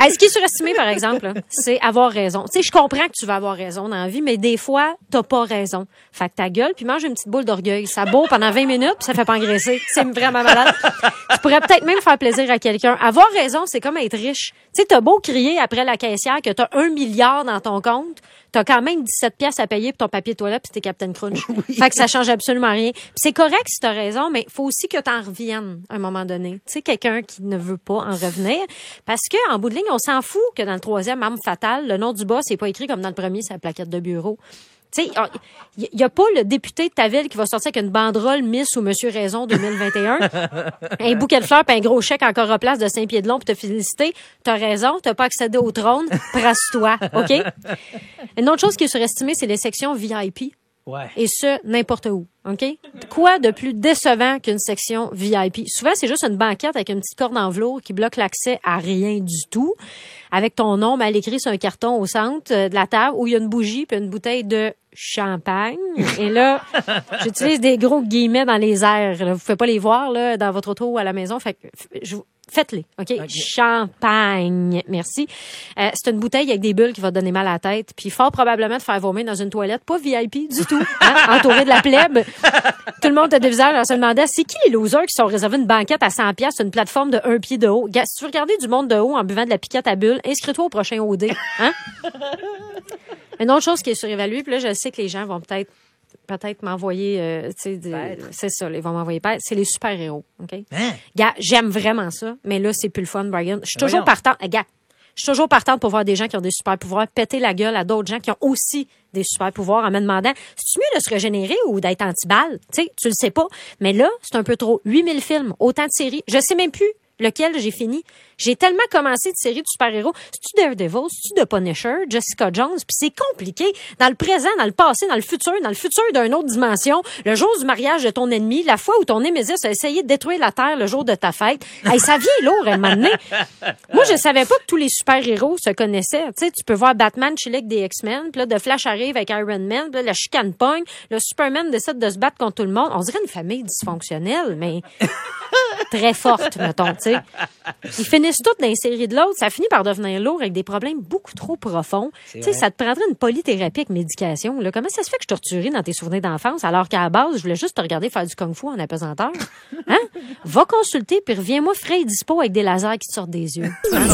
Ce qui est surestimé, par exemple, là, c'est avoir raison. Tu sais, je comprends que tu vas avoir raison dans la vie, mais des fois, t'as pas raison. Fait que ta gueule, puis mange une petite boule d'orgueil. Ça bourre pendant 20 minutes, puis ça fait pas engraisser. C'est vraiment malade. Tu pourrais peut-être même faire plaisir à quelqu'un. Avoir raison, c'est comme être riche. Tu sais, t'as beau crier après la caissière que t'as 1 milliard dans ton compte, t'as quand même 17 pièces à payer pour ton papier de toilette puis t'es Captain Crunch. Oui. Fait que ça change absolument rien. Puis c'est correct si t'as raison, mais faut aussi que t'en reviennes à un moment donné. Tu sais, quelqu'un qui ne veut pas en revenir. Parce que, en bout de ligne, on s'en fout que dans le 3e arme fatale, le nom du boss n'est pas écrit comme dans le premier, c'est la plaquette de bureau. Tu sais, il y a pas le député de ta ville qui va sortir avec une banderole Miss ou Monsieur Raison 2021, un bouquet de fleurs puis un gros chèque encore en place de 5 pieds de long pour te féliciter. T'as raison, t'as pas accédé au trône, prasse-toi, OK? Une autre chose qui est surestimée, c'est les sections VIP. Ouais. Et ce, n'importe où, OK? Quoi de plus décevant qu'une section VIP? Souvent, c'est juste une banquette avec une petite corde en velours qui bloque l'accès à rien du tout, avec ton nom mal écrit sur un carton au centre de la table où il y a une bougie puis une bouteille de champagne. Et là, j'utilise des gros guillemets dans les airs. Là. Vous pouvez pas les voir là dans votre auto ou à la maison. Fait que faites-les, OK? Champagne. Merci. C'est une bouteille avec des bulles qui va te donner mal à la tête, puis fort probablement te faire vomir dans une toilette, pas VIP du tout, hein? Entouré de la plèbe. Tout le monde te dévisage en se demandant, c'est qui les losers qui sont réservés une banquette à 100 pièces sur une plateforme de 1 pied de haut? Si tu veux regarder du monde de haut en buvant de la piquette à bulles, inscris-toi au prochain OD, hein? Une autre chose qui est surévaluée, puis là, je sais que les gens vont peut-être m'envoyer, c'est ça, ils vont m'envoyer c'est les super-héros, OK? Hein? Gars, j'aime vraiment ça, mais là, c'est plus le fun, Brian. Je suis toujours partante, gars, je suis toujours partante pour voir des gens qui ont des super-pouvoirs péter la gueule à d'autres gens qui ont aussi des super-pouvoirs en me demandant, c'est-tu mieux de se régénérer ou d'être anti-balle? Tu sais, tu le sais pas. Mais là, c'est un peu trop. 8000 films, autant de séries. Je sais même plus lequel j'ai fini. J'ai tellement commencé de séries de super-héros. C'est-tu Daredevil? C'est-tu The Punisher? Jessica Jones? Puis c'est compliqué. Dans le présent, dans le passé, dans le futur d'une autre dimension, le jour du mariage de ton ennemi, la fois où ton némésis a essayé de détruire la Terre le jour de ta fête. Hey, ça vient lourd, à un moment donné. Moi, je savais pas que tous les super-héros se connaissaient. Tu sais, tu peux voir Batman chez avec des X-Men, puis là, The Flash arrive avec Iron Man, puis là, la chicane pogne, le Superman décide de se battre contre tout le monde. On dirait une famille dysfonctionnelle, mais très forte, mettons, tu sais. Ils finissent tous dans les séries de l'autre. Ça finit par devenir lourd avec des problèmes beaucoup trop profonds. Tu sais, ça te prendrait une polythérapie avec médication. Là. Comment ça se fait que je torturais dans tes souvenirs d'enfance alors qu'à la base, je voulais juste te regarder faire du kung-fu en apesanteur? Hein? Va consulter puis reviens-moi frais et dispo avec des lasers qui te sortent des yeux. Hein?